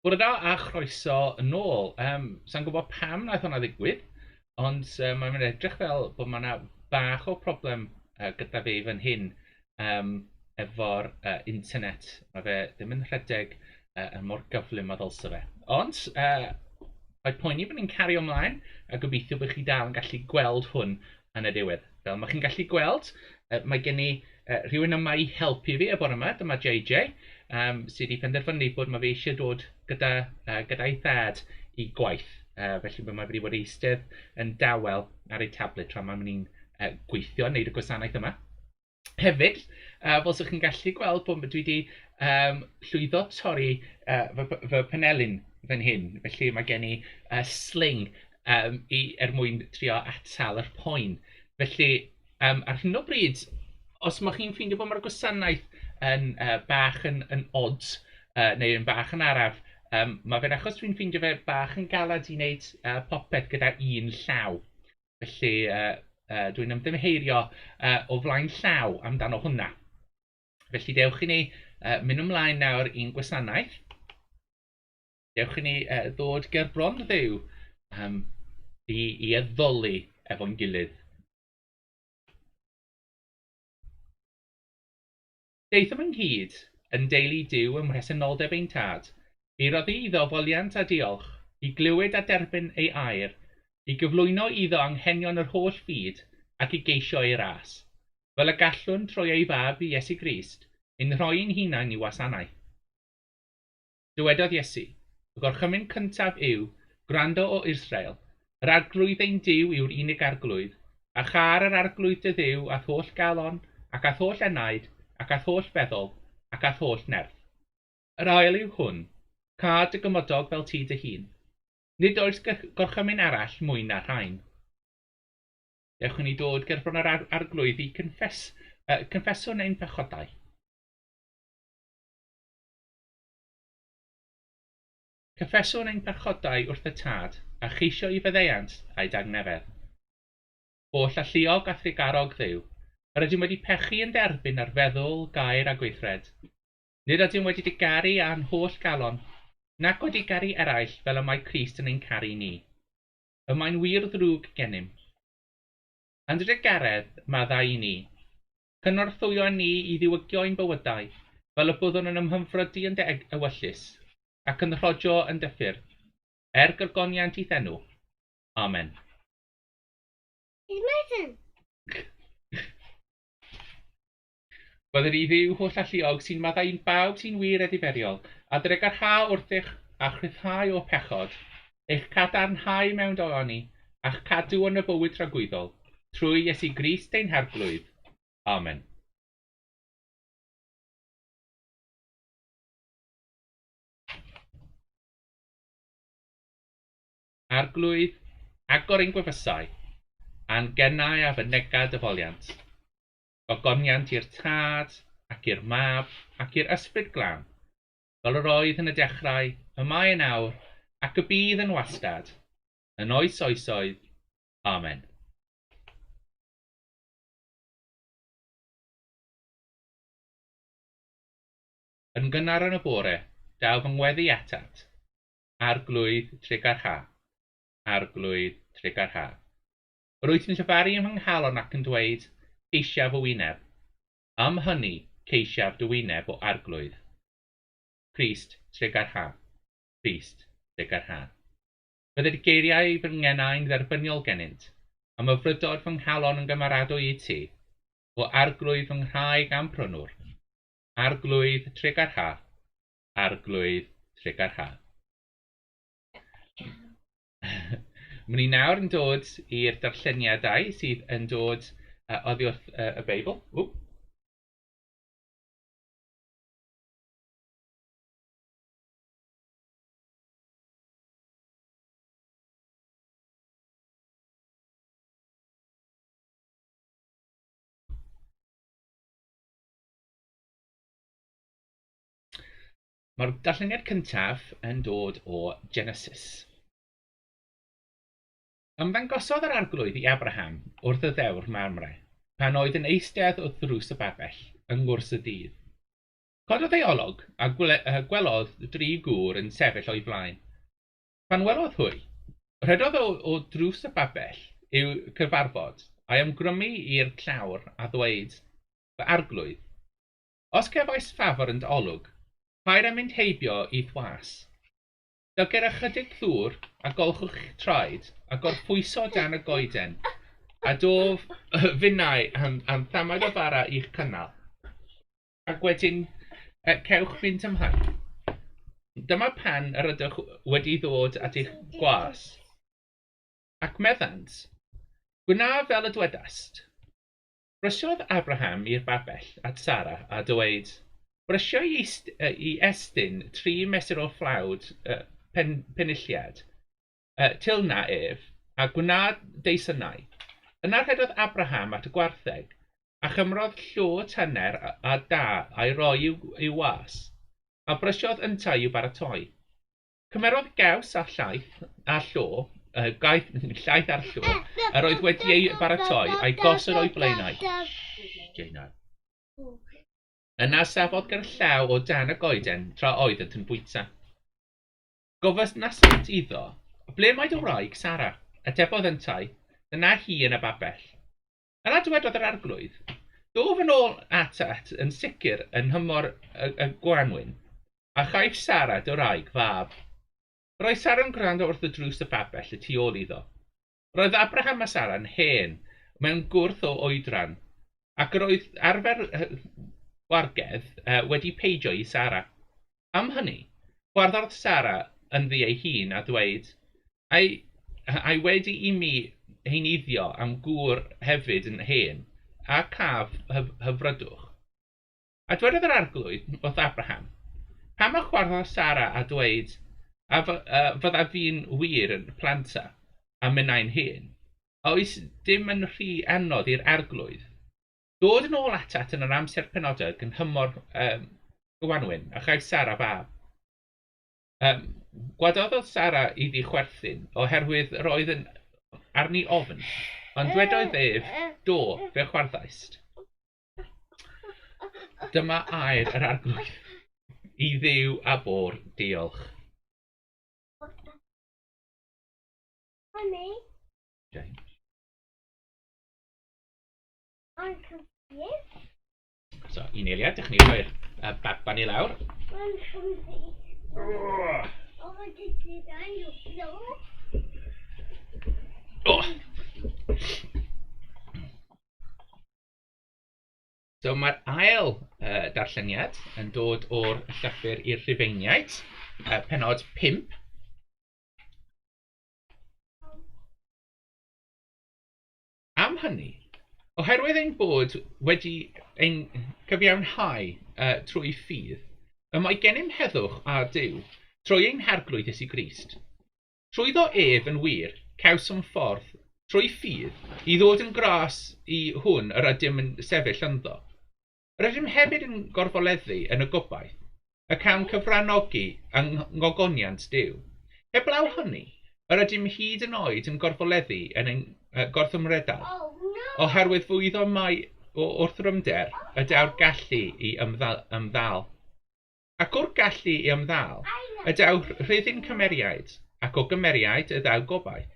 Bore da a chroeso yn ôl. Sa'n gwybod pam naeth hwnna ddigwydd, ond mae'n mynd edrych fel bod mae yna bach o problem gyda fi fan hyn efo'r internet. Mae fe ddim yn rhedeg yn mor gyflym a ddylse fe. Ond, mae poeni bod ni'n cario ymlaen a gobeithio bod chi dal yn gallu gweld hwn yn y diwedd. Fel mae chi'n gallu gweld, mae gen i rhywun yma i helpu fi y bore yma, dyma JJ, sydd wedi penderfynu bod mae fe eisiau dod gyda'i thad i gwaith. Felly mae wedi bod eistedd yn dawel ar ei tablet tra mae'n ni'n gweithio, wneud y gwasanaeth yma. Hefyd, fel sy'ch chi'n gallu gweld bod dwi wedi llwyddo torri fy panelyn fan hyn. Felly mae gen i sling mwyn trio atal yr poen. Felly, ar hyn o bryd, os mae chi'n ffeindio bod mae'r gwasanaeth yn bach yn odds, neu yn bach yn araf, mae fe'n achos dwi'n ffeindio fe bach yn galed i wneud popeth gyda un llaw. Felly dwi'n ymddimheirio o flaen llaw amdano hwnna. Felly dewch i ni mynd ymlaen nawr i'n gwasanaeth. Dewch i ni ddod ger bron ddew i addoli efo'n gilydd. Deithom ynghyd yn deulu Duw ym mhresenoldeb ein tad, i roddi iddo foliant a diolch, i glywed a derbyn ei air, i gyflwyno iddo anghenion yr holl byd ac i geisio ei ras, fel y gallwn trwy ei fab i Iesu Grist, ein rhoi'n hunain i wasanaeth. Dywedodd Iesu, y gorchymyn cyntaf yw, gwrando o Israel, yr arglwydd ein Duw yw'r unig arglwydd, a char yr arglwydd dy Dduw ath holl galon, ac ath holl enaid, ac ath holl feddwl, ac ath holl nerth. Yr ail yw hwn, cad y gymodog fel ti dy hun. Nid oes gorchymyn arall mwy na'r rhain. Dewch i ni dod ger bron yr arglwydd i confesswn ein pechodau. Confesswn ein pechodau wrth y tad, a cheisio i feddeiant a'i dagnefedd. Oll alluog a thrigarog ddew, yr ydym wedi pechu yn derbyn ar feddwl, gair a gweithred. Nid ydym wedi digaru a'n holl galon, nac wedi garu eraill fel y mae Crist yn ein caru ni. Y mae'n wir ddrwg gennym. Andryd y garedd madda i ni. Cynorthwyo ni i ddiwygio ein bywydau, fel y byddwn yn ymhyfrydu yn ewyllus, ac yn rhodio yn dyffyrdd, gyrgoniant i ddenw. Amen. Amen. Byddwn i ddiw holl alluog sy'n maddau'n bawb sy'n wir a ddiferiol, a dregarha wrthych a chryddhau o pechod, eich cadarnhau mewn dooni, a'ch cadw yn y bywyd rhagwyddol, trwy Iesu Grist ein herglwydd. Amen. Arglwydd, agor ein gwefusau, a'n gennau a fynegad y foliant. Ogoniant i'r tad, ac i'r mab, ac i'r ysbryd glân, fel yr oedd yn y dechrau, y mae yn awr, ac y bydd yn wastad, yn oes oesoedd. Amen. Yn gynnar yn y bore, daw fy ngweddi atat, arglwydd trigar ha, arglwydd trigar ha. Yr wyt yn llyfaru ym nghalon ac yn dweud, ceisiaf o wyneb. Am hynny, ceisiaf dy wyneb o arglwydd. Crist, trigar ha. Crist, trigar ha. Byddai'r geiriau fy ngenau'n dderbyniol gennyt, am y frydod fy nghalon yn gymaradwy i ti, o arglwydd fy nghraig am prynwr. Arglwydd trigar ha. Arglwydd trigar ha. Mae'n ni nawr yn dod i'r darlleniadau sydd yn dod oddi wrth y Beibl. Mae'r darlleniad cyntaf yn dod o Genesis. Ymddangosodd yr arglwydd i Abraham wrth y ddewr Mamre, pan oedd yn eistedd o ddrws y babell yng ngwrs y dydd. Cododd ei olwg a gwelodd 3 gŵr yn sefyll o'i flaen. Pan welodd hwy, rhedodd o drws y babell i'w cyfarfod a'i ymgrymu i'r llawr a ddweud, fy arglwydd, os cefais ffafr yn dy olwg, paid â mynd heibio i thwas. Dylger ychydig ddŵr a golchwch traed a gorffwyso dan y goeden, a dof finnau am thamau o fara i'ch cynnal. Ac wedyn cewch fynd ymlaen. Dyma pan yr ydych wedi ddod at eich gwas. Ac meddant, gwna fel y dwedast. Brysiodd Abraham i'r babell at Sara a dweud, brysio i estyn 3 mesur o fflawd penilliad, tilna ef, a gwna deisynau. Yna rhedodd Abraham at y gwartheg, a chymrodd llo tyner a da a'i roi i'w was, a brysiodd ynta i'w baratoi. Cymerodd gaws a llaeth a llo, llaeth a'r llo, yr oedd wedi ei baratoi a'i gosod o'i blaenau. Yna safodd gyda llaw o dan y goeden tra oeddent yn bwyta. Gofys nasant iddo, ble mae dy wraig Sara, atebodd yntai, dyna hi yn y babell. Yna dywedodd yr arglwydd, dof yn ôl at yn sicr yn hymor y gwanwyn, a chaiff Sara dy wraig fab. Roedd Sara yn gwrando wrth y drws y babell y tu ôl iddo. Roedd Abraham a Sara yn hen, mewn gwrth o oedran, ac roedd arfer wargedd wedi peidio i Sara. Am hynny, gwarddordd Sara yn ddi ei hun a dweud, ai wedi i mi heiniddio am gŵr hefyd yn hen, a caf hyfrydwch. A dwedodd yr arglwydd wrth Abraham, pam a chwarddodd Sara a dweud, a fydda fi'n wir yn planta a minnau'n hen, a oes dim yn rhy anodd i'r arglwydd. Dod yn ôl atat yn yr amser penodol yn hymor gwanwyn, a chaiff Sara fab. Gwadodd Sara iddi chwerthin oherwydd roedd yn arni ofn, ond dwedodd ef, do, fe chwarddaist. Dyma air yr arglwydd. I ddiw a bor diolch. Honey, James. I'm confused. So, un eiliad, dych chi'n rhoi'r baban i lawr. I'm confused. Oh, I did it on your floor. So mae'r ail darlleniad yn dod o'r llyfr i'r Rhufeiniaid, penod 5. Am hynny, oherwydd ein bod wedi ein cyfiawnhau trwy ffydd, y mae gennym heddwch a Duw trwy ein harglwydd Iesu Grist. Trwyddo ef yn wir, caws yn ffordd, trwy ffydd, i ddod yn gras i hwn yr ydym yn sefyll ynddo. Yr ydym hefyd yn gorfoleddu yn y gobaith, y cawn cyfrannogi yng ngogoniant Duw. Heblaw hynny, yr ydym hyd yn oed yn gorfoleddu yn ein gorthymredal, oherwydd fwyddo mai wrth rymder y daw'r gallu i ymddal. Ac o'r gallu i ymddal, y daw'r rhyddin cymeriaid, ac o gymeriaid y daw gobaith.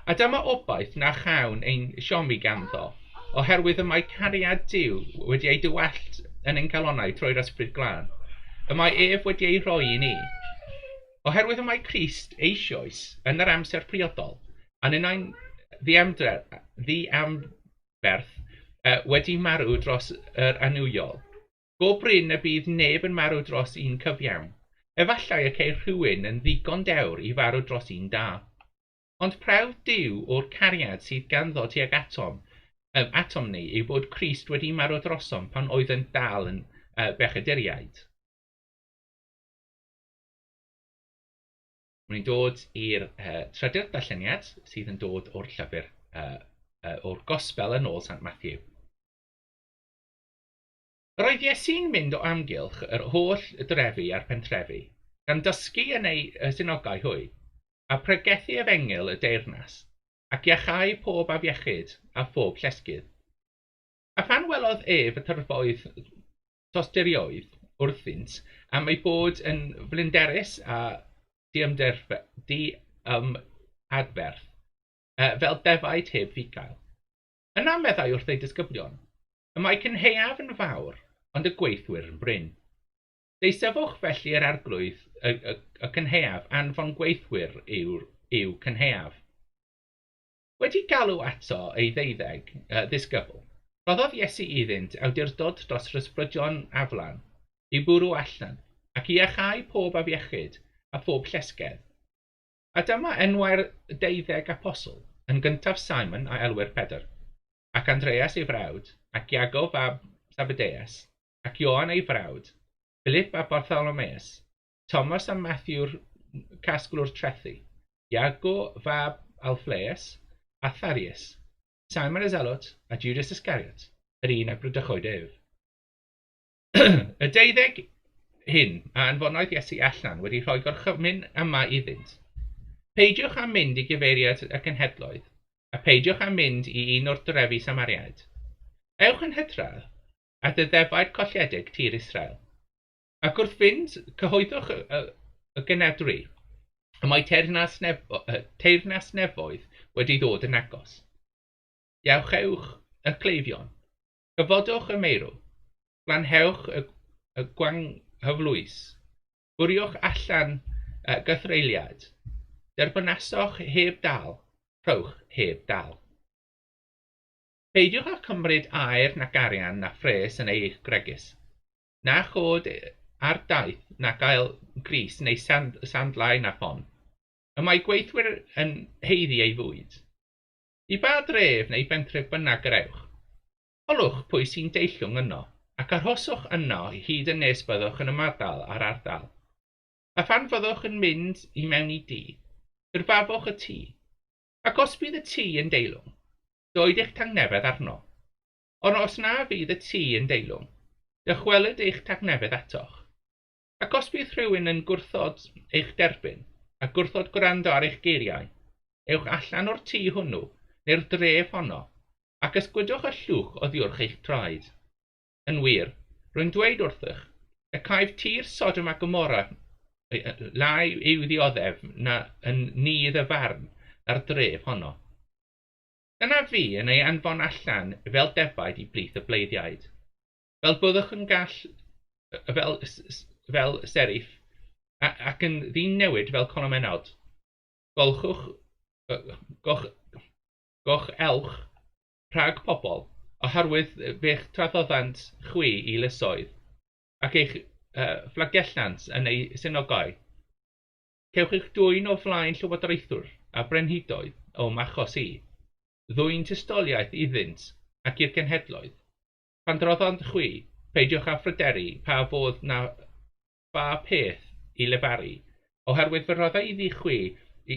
A dyma obaith na chawn ein siomi ganddo, oherwydd y mae cariad Duw wedi ei dywallt yn ein calonnau trwy'r ysbryd glân. Y mae ef wedi ei roi i ni. Oherwydd y mae Crist eisoes yn yr amser priodol, a'n un ddiamberth wedi marw dros yr anwyol. Go bryn y bydd neb yn marw dros un cyfiawn. Efallai y ceir rhywun yn ddigon dewr i farw dros un da. Ond prawf Duw o'r cariad sydd ganddo tuag atom ni yw bod Crist wedi marw drosom pan oedd yn dal yn bechaduriaid. Mae'n dod i'r trydydd darlleniad sydd yn dod o'r llyfr o'r Gospel yn ôl Sant Matthew. Roedd Iesu'n mynd o amgylch yr holl drefi a'r pentrefi, gan dysgu yn ei synogau hwy, a pregethu efengil y deyrnas, ac iachau pob afiechyd a phob llesgydd. A phan welodd ef y tyrfoedd tosturioedd wrthynt am ei bod yn flinderus a adferth fel defaid heb figael. Yna meddai wrth ei disgyblion, y mae cynheuaf yn fawr, ond y gweithwyr yn bryn. Deisefwch felly yr arglwydd y cynheuaf anfon gweithwyr yw cynheuaf. Wedi galw ato ei ddeuddeg ddisgybl, rhoddodd Iesu iddynt awdurdod dros rysbrydion aflan i bwrw allan ac i achau pob afiechyd a phob llesgedd. A dyma enwau'r 12 apostol, yn gyntaf Simon a elwyr Pedr, ac Andreas ei frawd, ac Iago fab Zebedeus, ac Ioan ei frawd, Philip a Bartholomeus, Thomas a Matthew'r casglwr trethi, Iago fab Alphaeus a Tharius, Simon y Zelot a Judas Iscariot, yr un a brydychoed ef. Y 12 hyn a anfonodd Iesu allan wedi rhoi gorchymyn yma iddynt. Peidiwch am mynd i gyfeiriad y cenhedloedd, a peidiwch am mynd i un o'r drefi Samariaid. Ewch yn hytrach at y ddefaid colledig tir Israel. Ac wrth fynd, cyhoeddwch y genedru, y mae teyrnas nefoedd wedi dod yn agos. Iawchewch y cleifion, cyfodwch y meirw, glanhewch y gwanghyflwys, bwriwch allan gythreiliad, derbynasoch heb dal, rhowch heb dal. Peidiwch â cymryd aer nac arian na phres yn eich gregus, na chod ar daith na gael gris neu sandlau na ffon. Y mae gweithwyr yn heiddi ei fwyd. I ba dref neu bentref bynnag yr ewch. Olwch pwy sy'n deillwng yno, ac arhoswch yno hyd y nes byddwch yn ymadal ar ardal. A phan fyddwch yn mynd i mewn i dŷ, ffurfafwch y tŷ, ac os bydd y tŷ yn deilwng, doed eich tangnefedd arno. Ond os na fydd y tŷ yn deilwng, dychwelyd eich tangnefedd atoch. Ac os bydd rhywun yn gwrthod eich derbyn, a gwrthod gwrando ar eich geiriau, ewch allan o'r tŷ hwnnw, neu'r dref honno, ac ysgwydwch y llwch o ddiwrch eich traed. Yn wir, rwy'n dweud wrthych, y caif tir Sodom a Gomorra lai i'w ddioddef na yn nidd y farn ar dref honno. Dyna fi yn ei anfon allan fel defaid i blith y bleiddiaid. Fel byddwch yn gall fel serif ac yn ddyn newid fel colomenod. Goch elch rhag pobl oherwydd fe'ch traddoddant chwi i lysoedd ac eich flagellant yn ei synogau. Cewch eich dwyn o flaen llywodraethwr a brenhidoedd o machos i, ddwyn tystoliaeth iddynt ac i'r cenhedloedd. Pan droddant chwi, peidiwch â phryderi pa fodd na ba peth i lefaru, oherwydd fy roddau iddi chwi y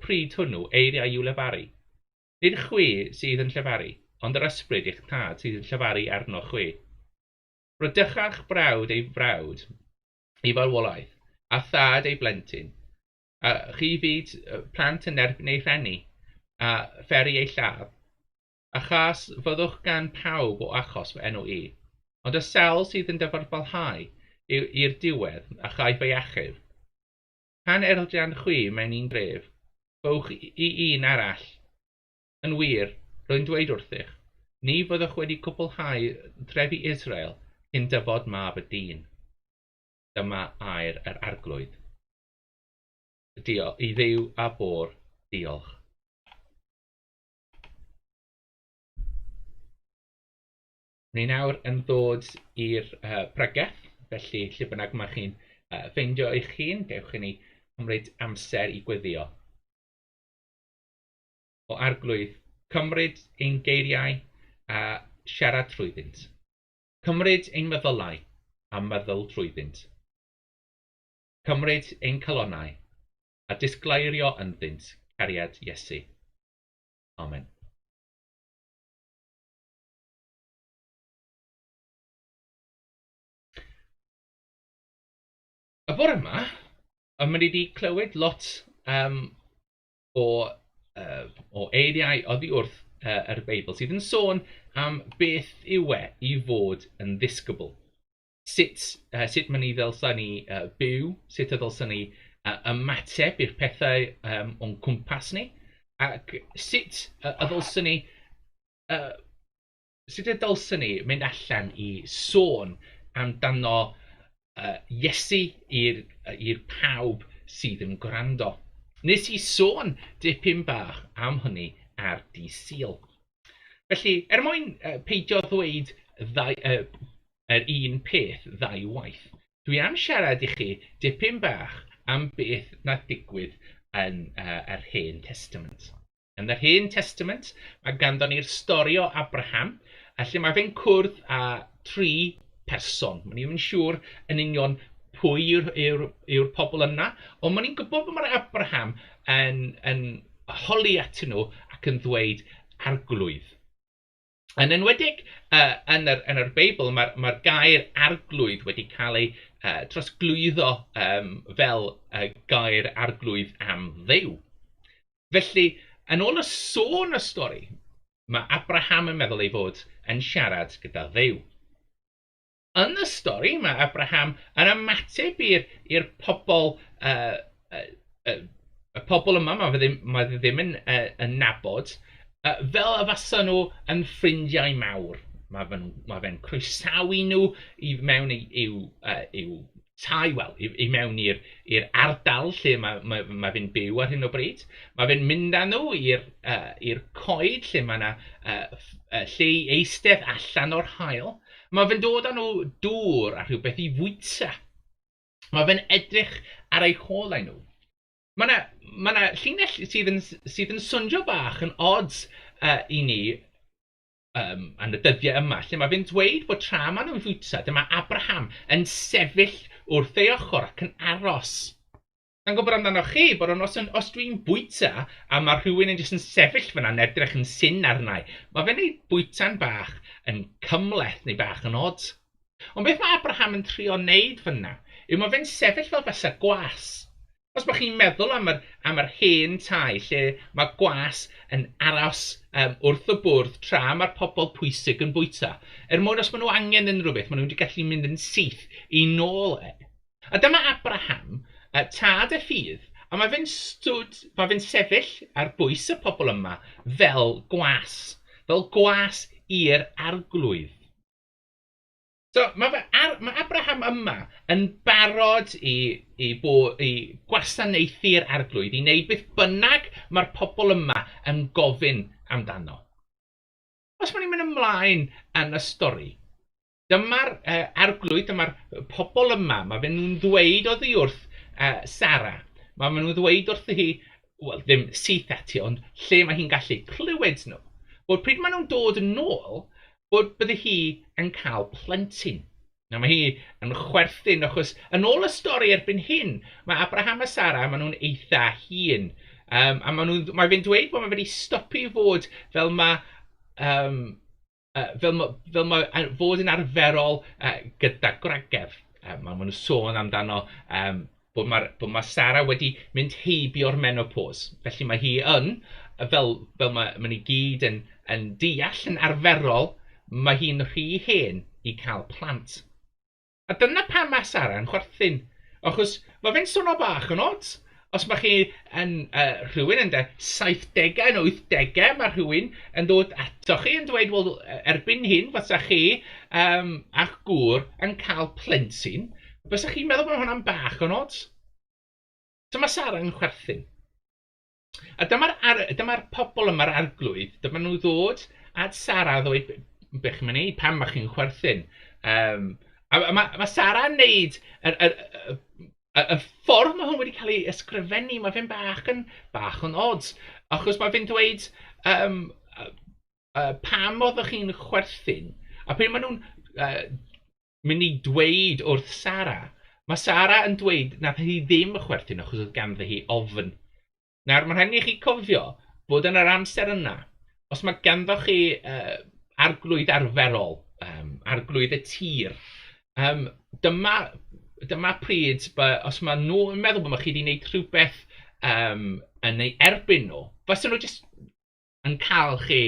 pryd hwnnw eiriau i'w lefaru. Nid chwi sydd yn llefaru, ond yr ysbryd i'ch tad sydd yn llefaru arno chwi. Rydych brawd ei frawd i farwolaeth, a thad ei blentyn, a chi fyd plant yn erbyn ei rhenni, a pheri ei lladd, a chas fyddwch gan pawb o achos fy enw i, ond y sawl sydd yn dyfarbalhau i'r diwedd a chaiff ei achub. Pan erldian chwi mewn un dref, bwch i un arall. Yn wir, rwy'n dweud wrthych, ni fyddwch wedi cwblhau trefi Israel cyn dyfod mab y dyn. Dyma air yr arglwydd. I Dduw a Bôr, diolch. Ni nawr yn ddod i'r pregeth, felly lle bynnag mae chi'n ffeindio eich hun, gewch chi ni cymryd amser i gweddio. O arglwydd, cymryd ein geiriau a siarad trwyddynt. Cymryd ein meddylau a meddwl trwyddynt. Cymryd ein calonnau a disglairio ynddynt cariad Iesu. Amen. Y bore yma, mae'n wedi clywed lot o eiriau oddi wrth yr Beibl sydd yn sôn am beth yw i fod yn ddisgybl. sut ma'n ni ddylsan ni byw, sut y ddylsan ni ymateb i'r pethau o'n cwmpas ni, ac sut y ddylsan ni mynd allan i sôn amdano Iesu i'r pawb sydd yn gwrando. Nes i sôn dipyn bach am hynny ar dydd Sul. Felly, mwyn peidio ddweud yr un peth ddau waith, dwi am siarad i chi dipyn bach am beth na digwydd yn yr Hen Testament. Yn yr Hen Testament, mae ganddon ni'r stori o Abraham, a lle mae fe'n cwrdd â 3 person. Mae'n ni'n siŵr yn union pwy yw'r pobl yna, ond mae'n ni'n gwybod bod mae'r Abraham yn holi atyn nhw ac yn ddweud arglwydd. Yn enwedig yn yr Beibl, mae'r gair arglwydd wedi cael ei trosglwyddo fel gair arglwydd am Dduw. Felly, yn ôl y sôn y stori, mae Abraham yn meddwl ei fod yn siarad gyda Dduw. Yn y stori, mae Abraham yn ymateb i'r pobl, y pobl yma, mae ddim yn nabod, fel y fasen nhw yn ffrindiau mawr. Mae fe'n croesawu nhw i mewn i'w tai, wel, i mewn i'r ardal lle mae fe'n byw ar hyn o bryd. Mae fe'n mynd â nhw i'r coed lle mae yna lle eistedd allan o'r haul. Mae fe'n dod â nhw dŵr a rhywbeth i fwyta. Mae fe'n edrych ar eu holau nhw. Mae yna llinell sydd yn swnio bach yn odds i ni yn y dyddiau yma, lle mae fe'n dweud bod tra maen nhw'n fwyta, dyma Abraham yn sefyll wrth ei ochr ac yn aros. Na'n gwybod amdano chi, bod os dwi'n bwyta a mae rhywun yn jyst yn sefyll fyna yn edrych yn syn arna, mae fe'n ei bwyta'n bach yn cymleth neu bach yn od. Ond beth mae Abraham yn trio wneud fyna, yw mae fe'n sefyll fel fysa gwas. Os bych chi'n meddwl am yr hen tai lle mae gwas yn aros wrth y bwrdd tra mae'r pobl pwysig yn bwyta, mwyn os maen nhw angen yn rhywbeth, maen nhw wedi gallu mynd yn syth i nôl e. A dyma Abraham, tad y ffydd, a mae fe'n sefyll ar bwys y pobl yma fel gwas i'r arglwydd. So, mae Abraham yma yn barod i gwasanaethu'r arglwydd, i wneud beth bynnag mae'r pobl yma yn gofyn amdano. Os maen ni'n mynd ymlaen yn y stori, dyma'r arglwydd, dyma'r pobl yma, mae fe'n nhw'n dweud oddi wrth Sara. Mae nhw'n dweud wrth hi, wel, ddim syth ati, ond lle mae hi'n gallu clywed nhw. Bod pryd maen nhw'n dod yn ôl, bod bydde hi yn cael plentyn. Na, mae hi yn chwerthin, achos yn ôl y stori erbyn hyn, mae Abraham a Sara, maen nhw'n eitha hŷn. A mae fe'n dweud bod mae wedi stopi fod fel mae fod yn arferol gyda gwragedd. Mae nhw'n sôn amdano bod mae Sara wedi mynd heibio'r menopos. Felly mae hi fel mae ni gyd yn deall yn arferol, mae hi'n rhy hen i cael plant. A dyna pam mae Sara yn chwerthin. Achos mae fe'n sôn o bach yn od. Os mae chi yn rhywun yn 70au yn 80au, mae rhywun yn dod ato chi yn dweud, wel, erbyn hyn, fysa chi a'ch gŵr yn cael plentyn, fysa chi'n meddwl bod hwnna'n bach yn od. So mae Sara yn chwerthin. A dyma'r pobl yma'r arglwydd, dyma nhw ddod at Sara a ddweud, beth mae'n ei, pam mae chi'n chwerthin. A mae Sara yn neud y ffordd mae hwn wedi cael ei ysgrifennu, mae fe'n bach yn od. Achos mae fe'n dweud pam oeddech chi'n chwerthin. A pryd maen nhw'n mynd i dweud wrth Sara, mae Sara yn dweud na hi ddim y chwerthin achos oedd ganddi hi ofn. Nawr, mae'n rhaid i chi cofio bod yn yr amser yna, os mae ganddo chi arglwydd arferol, arglwydd y tir, dyma pryd, os mae nhw yn meddwl bod chi wedi gwneud rhywbeth yn ei erbyn nhw, fysa nhw jyst yn cael chi,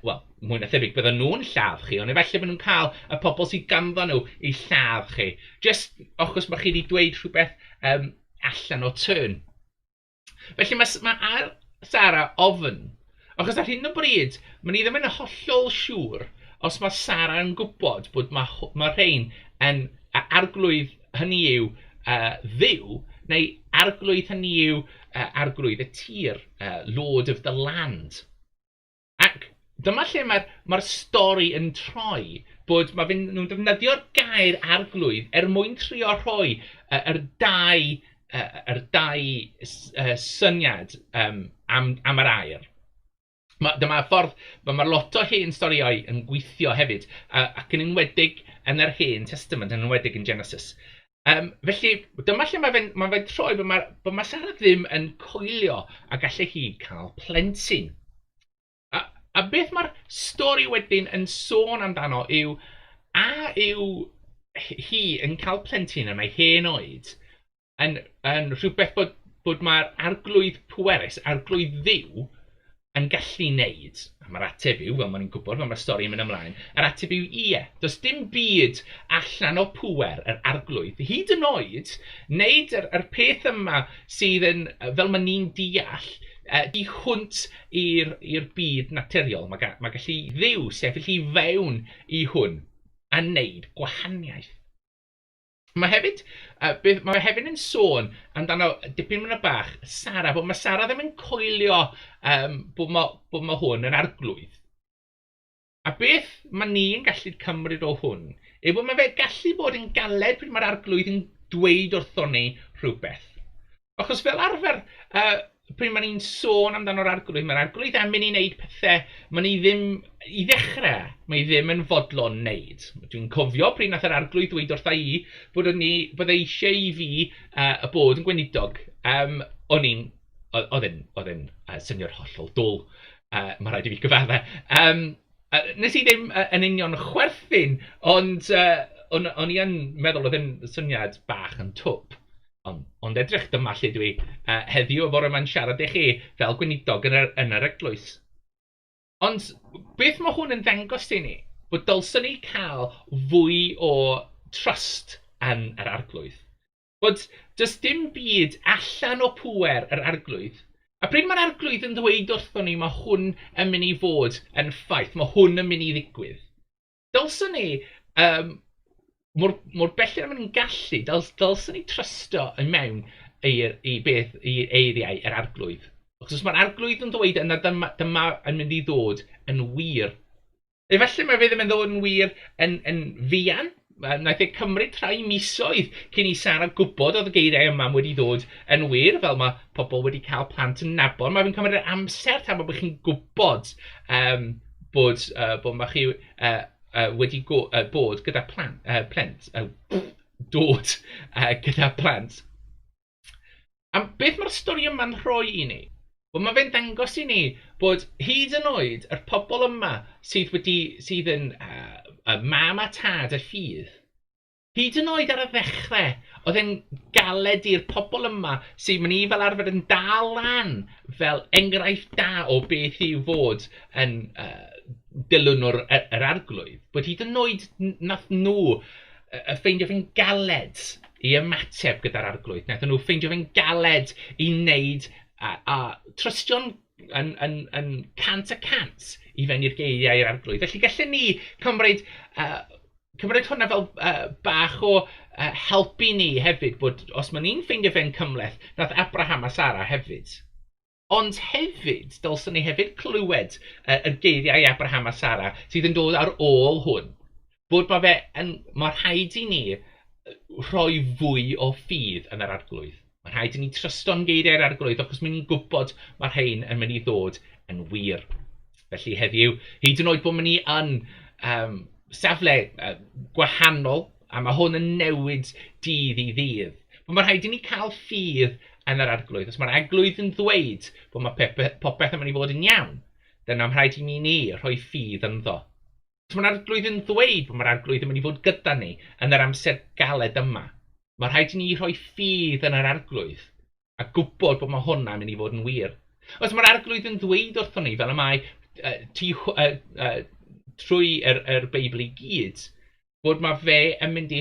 wel, mwy na thebyg bydden nhw'n lladd chi, ond efallai bod nhw'n cael y pobl sydd ganddo nhw i lladd chi. Just achos mae chi wedi dweud rhywbeth allan o turn. Felly mae Sarah ofyn, achos ar hyn o bryd, mae ni ddim yn hollol siŵr os mae Sarah yn gwybod bod mae rhain yn arglwydd hynny yw ddiw, neu arglwydd hynny yw arglwydd y tir, Lord of the Land. Ac dyma lle mae'r stori yn troi, bod nhw'n defnyddio'r gair arglwydd mwyn trio rhoi yr dau syniad am yr air. Dyma ffordd, mae'r lot o hen storiau yn gweithio hefyd, ac yn enwedig yn yr Hen Testament, yn enwedig yn Genesis. Felly, dyma lle mae fe'n troi bod mae Sarah ddim yn coelio a gallai hi cael plentyn. A beth mae'r stori wedyn yn sôn amdano yw hi yn cael plentyn yn ei hen oed, yn rhywbeth bod mae'r arglwydd pwerus, arglwydd ddiw, yn gallu wneud. Mae'r ateb yw, fel ma'n ni'n gwybod, fel mae'r stori yn mynd ymlaen, yr ateb yw ie. Does dim byd allan o pŵer yr arglwydd. Hyd yn oed, wneud yr peth yma sydd yn, fel ma'n ni'n deall, di hwnt i'r byd naturiol. Mae gallu ddiw sefyll i fewn i hwn a wneud gwahaniaeth. Mae hefyd yn sôn amdano dipyn mwy na bach Sarah, bod mae Sarah ddim yn coelio bod mae hwn yn arglwydd. A beth mae ni yn gallu cymryd o hwn yw bod mae fe gallu bod yn galed pryd mae'r arglwydd yn dweud wrtho ni rhywbeth. Achos fel arfer, pryd mae ni'n sôn amdano'r arglwydd, mae'r arglwydd am mynd i wneud pethau mae ni ddim, i ddechrau, mae ddim yn fodlon wneud. Dwi'n cofio pryd nath yr arglwydd dweud wrtha i bod eisiau i fi y bod yn gweinidog. Oedd e'n syniad hollol dwl. Mae rhaid i fi gyfadde. Nes i ddim yn union chwerthin, ond o'n i yn meddwl oedd e'n syniad bach yn twp. Ond edrych dyma lle dwi heddiw o fore yma'n siarad i chi fel gweinidog yn yr eglwys. Ond beth mae hwn yn ddangos i ni? Bod dylsyn ni cael fwy o trust yn yr arglwydd. Bod does dim byd allan o pŵer yr arglwydd. A pryd mae'r arglwydd yn dweud wrthon ni mae hwn yn mynd i fod yn ffaith, mae hwn yn mynd i ddigwydd. Dylsyn ni mor belled am yn gallu, dylsyn ni trysto yn mewn i'r eiriau yr arglwydd. Os mae'r arglwydd yn dweud yna dyma yn mynd i ddod yn wir. Efallai mae fe ddim yn ddod yn wir yn fuan. Naeth e cymryd rhai misoedd cyn i Sarah gwybod oedd y geiriau yma wedi dod yn wir, fel mae pobl wedi cael plant yn nabod. Mae fe'n cymryd yr amser tan bod chi'n gwybod bod mae chi wedi bod gyda dod gyda plant. A beth mae'r stori yma'n rhoi i ni? Wel, mae fe'n dangos i ni bod hyd yn oed yr pobl yma sydd yn mam a tad y ffydd, hyd yn oed ar y ddechrau, oedd e'n galed i'r pobl yma sydd mynd i fel arfer yn dal lan fel enghraifft da o beth i'w fod yn dilynwr yr arglwydd, bod hyd yn oed nath nhw ffeindio fe'n galed i ymateb gyda'r arglwydd. Nath nhw ffeindio fe'n galed i wneud a trystio'n yn cant a cant i fewn i'r geiriau i'r arglwydd. Felly gallen ni cymryd hwnna fel bach o helpu ni hefyd, bod os mae ni'n ffeindio fe'n cymleth, nath Abraham a Sarah hefyd. Ond hefyd, dylsyn ni hefyd clywed y geiriau Abraham a Sarah sydd yn dod ar ôl hwn. Bod mae rhaid i ni rhoi fwy o ffydd yn yr arglwydd. Mae rhaid i ni trysto'n geiriau'r arglwydd, achos mae'n ni'n gwybod mae'r rhain yn mynd i ddod yn wir. Felly heddiw, hyd yn oed bod ni yn safle gwahanol, a mae hwn yn newid dydd i ddydd. Mae rhaid i ni cael ffydd yn yr arglwydd. Os mae'r arglwydd yn ddweud bod mae popeth yn mynd i fod yn iawn, dyna mae rhaid i ni rhoi ffydd ynddo. Os mae'r arglwydd yn ddweud bod mae'r arglwydd yn mynd i fod gyda ni yn yr amser galed yma, mae rhaid i ni rhoi ffydd yn yr arglwydd a gwybod bod mae hwnna'n mynd i fod yn wir. Os mae'r arglwydd yn dweud wrthon ni, fel y mae trwy yr Beibl i gyd, bod mae fe yn mynd i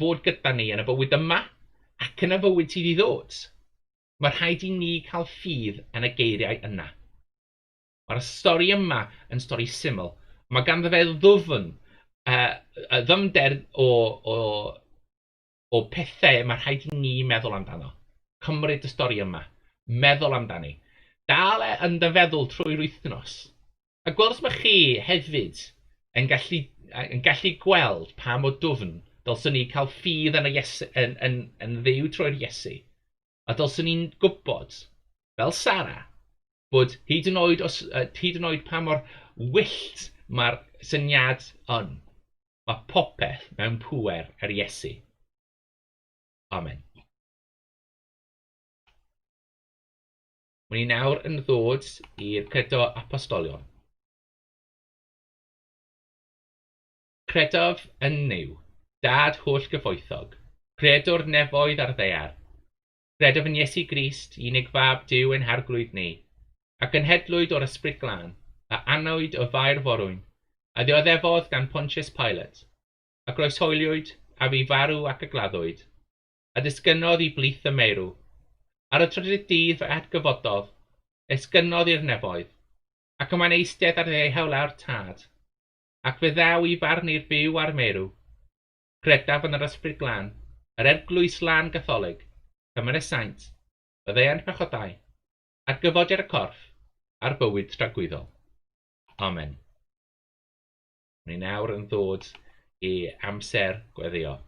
fod gyda ni yn y bywyd yma ac yn y bywyd sydd i ddod. Mae rhaid i ni cael ffydd yn y geiriau yna. Mae'r stori yma yn stori syml. Mae ganddo fe ddwfn, y ddyfnder o pethau mae rhaid i ni meddwl amdano. Cymryd y stori yma, meddwl amdani. Dal yn dy feddwl trwy'r wythnos. A gweld os mae chi hefyd yn gallu gweld pa mor dwfn dylsyn ni cael ffydd yn ddiw trwy'r Iesu. A dylsyn ni'n gwybod, fel Sara, bod hyd yn oed pa mor wyllt mae'r syniad yn. Mae popeth mewn pŵer yr Iesu. Amen. Mae'n ni nawr yn ddod i'r credo apostolion. Credof yn niw, dad holl gyfoethog, credwr nefoedd ar ddeiar, credaf yn Iesu Grist, unig fab Duw ein Arglwydd ni, ac yn hedlwyd o'r Ysbryd Glân, a anwyd o fair forwyn, a ddioddefodd gan Pontius Pilate, a groeshoeliwyd, a fi farw ac y gladdwyd, a disgynnodd i blith y meirw. Ar y trydydd dydd fe atgyfododd, esgynnodd i'r nefoedd, ac yma'n eistedd ar ei hewlawr tad, ac fe ddaw i farn i'r byw a'r meirw, credaf yn yr Ysbryd Glân, yr Eglwys Lân Gatholig, cymer y saint, y ddeiant pechodau, a'r gyfodiad y corff, a'r bywyd tragwyddol. Amen. Ni nawr yn ddod i amser gweddio.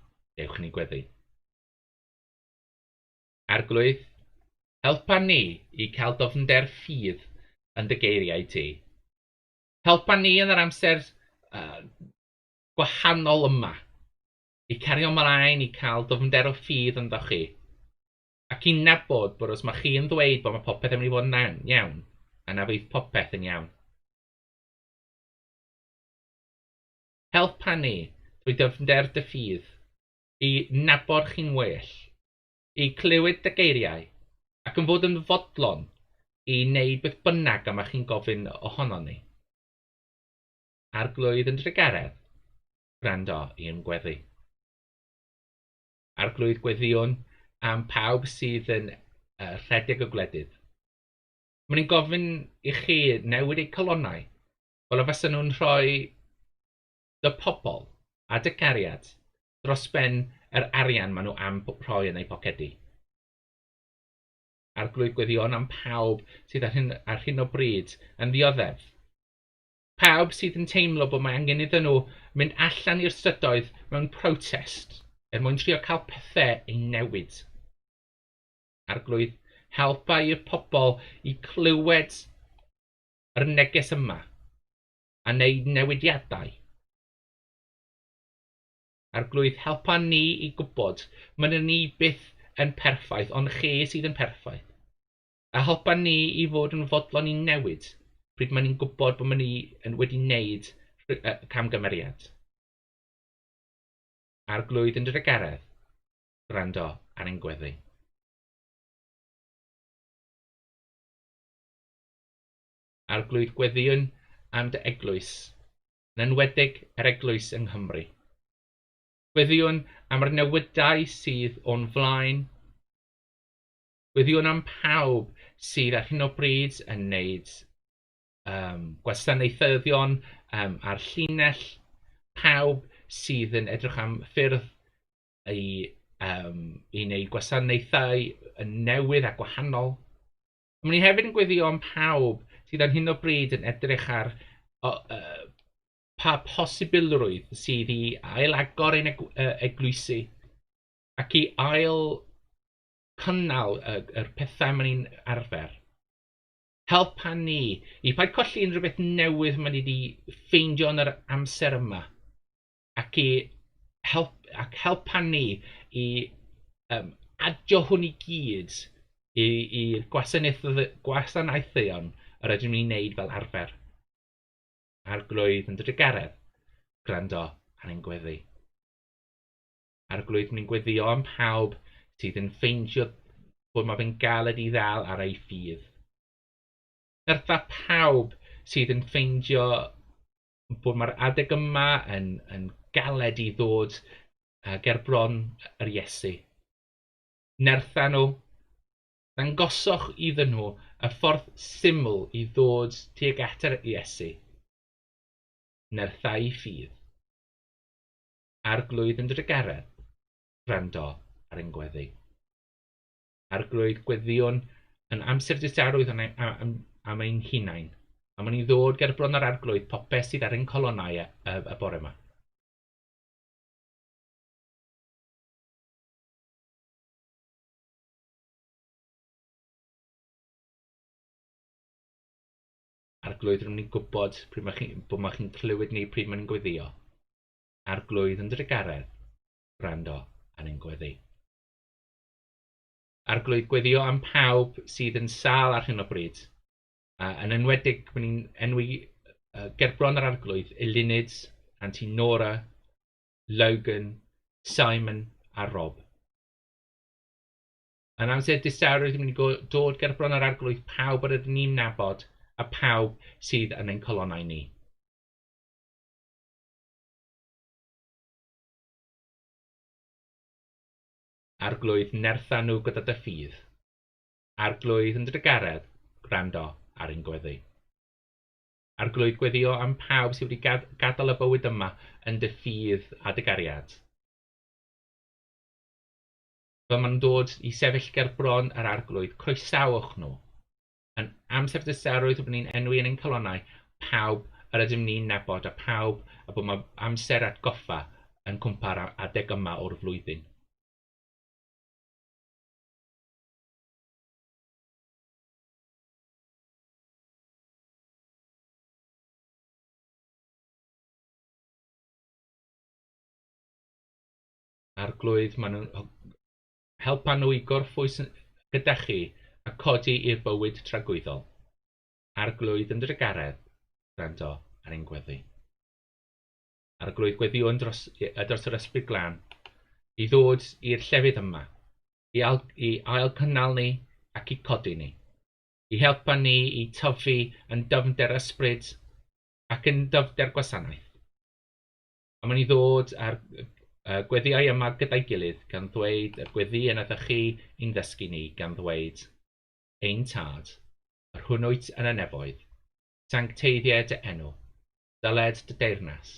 Dewch ni gweddi. Arglwydd, helpa ni i cael dofnder ffydd yn dy geiriau ti. Helpa ni yn yr amser gwahanol yma i cario ymlaen i cael dofnder o ffydd ynddo chi. Ac i nabod bod os mae chi yn dweud bod mae popeth yn mynd i fod yn iawn, yna fydd popeth yn iawn. Helpa ni drwy dyfnder dy ffydd i nabod chi'n well, i clywed dy geiriau, ac yn fod yn fodlon i wneud beth bynnag yma chi'n gofyn ohono ni. Arglwydd yn drygaredd, gwrando i'n gweddi. Arglwydd gweddiwn am pawb sydd yn rhedeg y gwledydd. Mae'n ni'n gofyn i chi newid eu colonnau, fel y fysa nhw'n rhoi dy pobl a dy cariad dros ben yr arian maen nhw am rhoi yn eu pocedi. Arglwydd gweddion am pawb sydd ar hyn o bryd yn ddioddef. Pawb sydd yn teimlo bod mae angen iddyn nhw mynd allan i'r strydoedd mewn protest mwyn trio cael pethau ei newid. Arglwydd, helpa i'r pobl i clywed yr neges yma a wneud newidiadau. Arglwydd, helpa ni i gwybod mae'n ni byth yn perffaith, ond chi sydd yn perffaith. A helpa ni i fod yn fodlon i newid pryd mae'n ni'n gwybod bod mae'n ni wedi wneud camgymeriad. Arglwydd yn drygaredd, gwrando ar ein gweddi. Arglwydd gweddiwn am dy eglwys, yn enwedig yr eglwys yng Nghymru. Gweddiwn am yr newydau sydd o'n flaen. Gweddiwn am pawb sydd ar hyn o bryd yn wneud gwasanaethyddion ar llinell, pawb sydd yn edrych am ffyrdd i wneud gwasanaethau yn newydd a gwahanol. Mae'n ni hefyd yn gweddio am pawb sydd ar hyn o bryd yn edrych ar pa posibilrwydd sydd i ail-agor ein eglwysu ac i ail-cynnal yr pethau mae'n ni'n arfer. Helpa ni i paid colli unrhyw beth newydd mae'n ni wedi ffeindio yn yr amser yma ac helpa ni i adio hwn i gyd i'r gwasanaetheuon yr ydym ni'n wneud fel arfer. Arglwydd yn drygaredd, gwrando ar ein gweddi. Arglwydd ni'n gweddio am pawb sydd yn ffeindio bod mae fe'n galed i ddal ar ei ffydd. Nertha pawb sydd yn ffeindio bod mae'r adeg yma yn galed i ddod ger bron yr Iesu. Nertha nhw, ddangoswch iddyn nhw y ffordd syml i ddod tuag at yr Iesu. Nertha I ffydd. Arglwydd yn drygaredd, gwrando ar ein gweddi. Arglwydd gweddion yn amser distawrwydd am ein hunain, a maen ni'n ddod ger bron yr arglwydd popeth sydd ar ein colonnau y bore yma. Arglwydd rydyn ni'n gwybod bod mae chi'n clywed ni pryd mae'n gweddio. Arglwydd yn drygaredd, gwrando ar ein gweddi. Arglwydd gweddio am pawb sydd yn sâl ar hyn o bryd. Yn enwedig, mae'n ni'n enwi ger bron yr arglwydd, Eluned, Aunty Nora, Logan, Simon a Rob. Yn amser distawrwydd, mae'n ni'n dod ger bron yr arglwydd pawb ar ydyn ni'n nabod a pawb sydd yn ein colonnau ni. Arglwydd nertha nhw gyda dy ffydd. Arglwydd yn drygaredd, gwrando ar ein gweddi. Arglwydd gweddio am pawb sydd wedi gadael y bywyd yma yn dy ffydd a dy gariad. Fel ma'n dod i sefyll ger bron yr arglwydd, croesawch nhw. Yn amser distawrwydd bod ni'n enwi yn ein colonnau, pawb yr ydym ni'n nabod a pawb a bod mae amser atgoffa yn cwmpa'r adeg yma o'r flwyddyn. Arglwydd, helpa nhw i gorffwys gyda chi a codi i'r bywyd tragwyddol. Arglwydd yn drygaredd, gwrando ar ein gweddi. Arglwydd gweddio dros yr ysbryd glân, i ddod i'r llefydd yma, i ail cynnal ni ac i codi ni, i helpa ni i tyfu yn dyfnder ysbryd ac yn dyfnder gwasanaeth. A maen ni ddod ar gweddiau yma gyda'i gilydd gan ddweud y gweddi yn ydych chi i'n ddysgu ni gan ddweud ein tad, yr hwnnwyt yn y nefoedd, sancteiddiau dy enw, dyled dy deyrnas,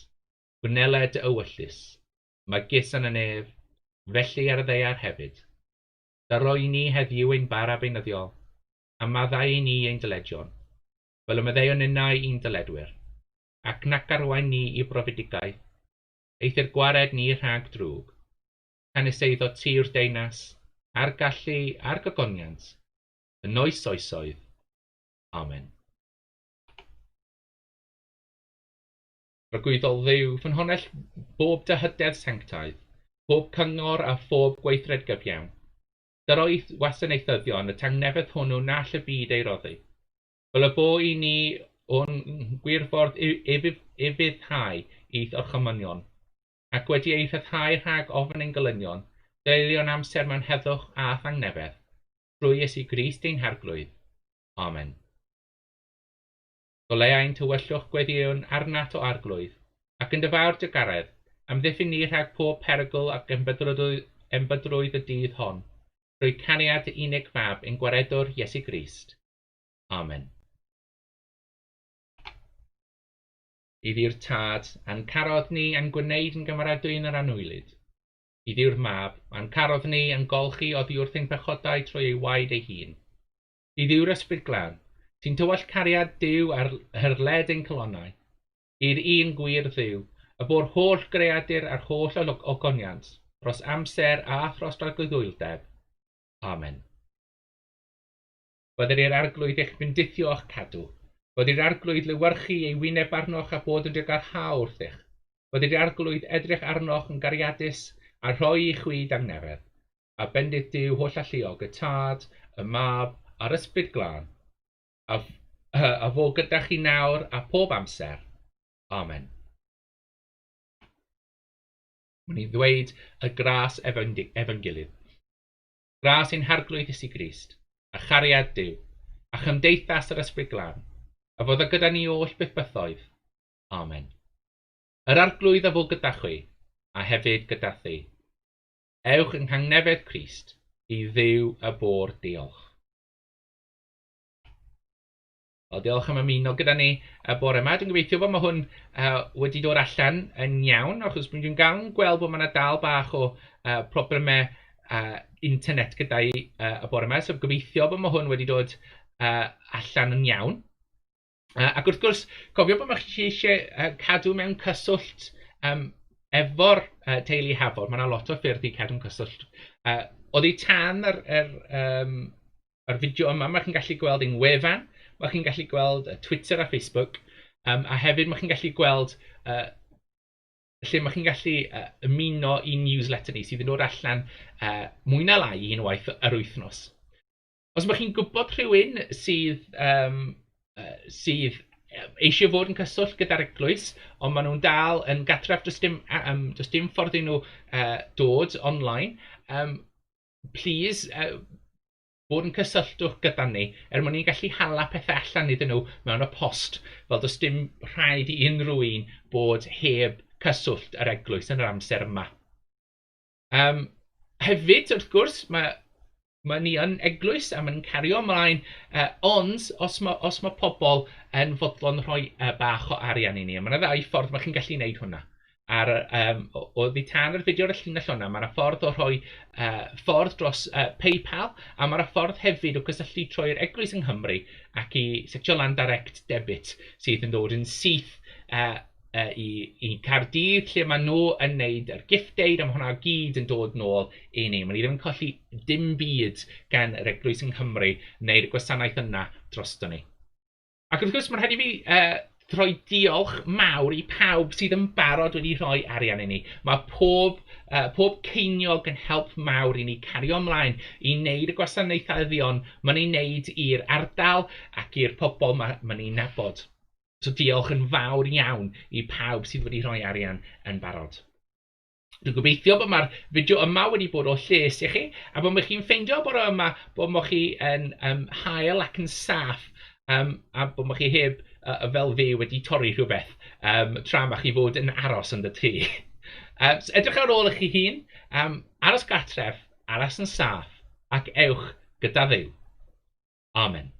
gwneled dy ewyllus, magis yn y nef, felly ar y ddeiar hefyd. Daroi ni heddiw ein bara beunyddiol, a maddau ni ein dyledion, fel y maddeuon innau i'n dyledwyr, ac nac arwain ni i brofedigaeth, eithir gwared ni rhag drwg, canis eiddo tir deunas, a'r gallu a'r gogoniant, yn oes oesoedd. Amen. Rhagwyddol Dduw, fy nhonell bob dyhydedd sanctaidd, bob cyngor a phob gweithred gyfiawn. Dyroedd wasanaethyddion y tangnefedd hwnnw na all y byd ei roddi. Fel y bo i ni o'n gwirfodd ufuddhau i'th orchymynion, ac wedi ei rhyddhau rhag ofyn ein golynion, deilion amser mewn heddwch a thangnefedd, trwy Iesu Grist ein Arglwydd. Amen. Goleau'n tywyllwch gweddion arnat o arglwydd, ac yn dyfawr dygaredd, amddiffyn ni rhag pob perygl ac embydrwydd y dydd hon, drwy caniad unig fab ein gwaredwr Iesu Grist. Amen. Iddi'r tad, a'n carodd ni a'n gwneud yn gymaradwy yn yr anwylyd. Iddi'r mab, a'n carodd ni a'n golchi oddi wrth ein pechodau trwy ei waed ei hun. Iddi'r ysbryd glân, sy'n tywall cariad Duw ar hyrled ein colonnau. I'r un gwir Dduw, y bo'r holl greadur a'r holl ogoniant, dros amser a thros ragwyddwyldeb. Amen. Byddai'r arglwydd eich bendithio o'ch cadw. Byddai'r arglwydd lywyrchu ei wyneb arnoch a bod yn dygarhaw wrthych. Byddai'r arglwydd edrych arnoch yn gariadus a rhoi i chwyd angnefedd. A bendith Duw holl alluog y tad, y mab a'r ysbryd glân. A fo gyda chi nawr a pob amser. Amen. Mae'n ei ddweud y gras efo'n gilydd. Gras ein harglwydd Iesu Grist, a chariad Duw, a chymdeithas yr ysbryd glân, a fod y gyda ni oll byth bythoedd. Amen. Yr arglwydd a fod gyda chwi, a hefyd gyda thi. Ewch yng nghangnefedd Crist, i Dduw y bôr diolch. Wel, diolch am ymuno gyda ni y bore yma. Dwi'n gobeithio bod mae hwn wedi dod allan yn iawn, achos dwi'n gael yn gweld bod mae dal bach o problemau internet gyda i y bore yma, so gobeithio bod mae hwn wedi dod allan yn iawn. Ac wrth gwrs, cofio bod chi eisiau cadw mewn cyswllt efo'r teulu Hafod. Mae yna lot o ffyrdd i cadw'n cyswllt. Oddi tan yr fideo yma, mae chi'n gallu gweld ein wefan, mae chi'n gallu gweld Twitter a Facebook, a hefyd mae chi'n gallu gweld lle mae chi'n gallu ymuno i newsletter ni sydd yn dod allan mwy na lai unwaith yr wythnos. Os mae chi'n gwybod rhywun sydd eisiau fod yn cyswllt gyda'r eglwys, ond maen nhw'n dal yn gatref, does dim ffordd i nhw dod online, please, bod yn cysylltwch gyda ni, mwyn ni'n gallu hala pethau allan iddyn nhw mewn y post, fel does dim rhaid i unrhyw un bod heb cyswllt yr eglwys yn yr amser yma. Hefyd, wrth gwrs, mae ni yn eglwys a mae'n cario ymlaen, ond os mae pobl yn fodlon rhoi bach o arian i ni, mae yna ddau ffordd mae chi'n gallu gwneud hwnna. O ddi tan yr fideo ar y llinell hwnna, mae'na ffordd o rhoi ffordd dros PayPal, a mae'na ffordd hefyd o gysylltu trwy'r eglwys yng Nghymru ac i setio lan direct debit sydd yn dod yn syth i Caerdydd, lle maen nhw yn neud yr gift aid, a mae hwnna gyd yn dod nôl i ni. Mae ni ddim yn colli dim byd gan yr eglwys yng Nghymru neu'r gwasanaeth yna drosto ni. Ac wrth gwrs, mae'n rhaid i fi rhoi diolch mawr i pawb sydd yn barod wedi rhoi arian i ni. Mae pob ceiniog yn help mawr i ni cario ymlaen i wneud y gwasanaethyddion maen ni'n wneud i'r ardal ac i'r pobl maen ni'n nabod. So diolch yn fawr iawn i pawb sydd wedi rhoi arian yn barod. Dwi'n gobeithio bod mae'r fideo yma wedi bod o lles i chi, a bod chi'n ffeindio bore yma bod chi yn hael ac yn saff, a bod chi heb fel fi wedi torri rhywbeth tra mae chi fod yn aros yn y tŷ. Edrych ar ôl eich hun, aros gatref, aros yn saff, ac ewch gyda Dduw. Amen.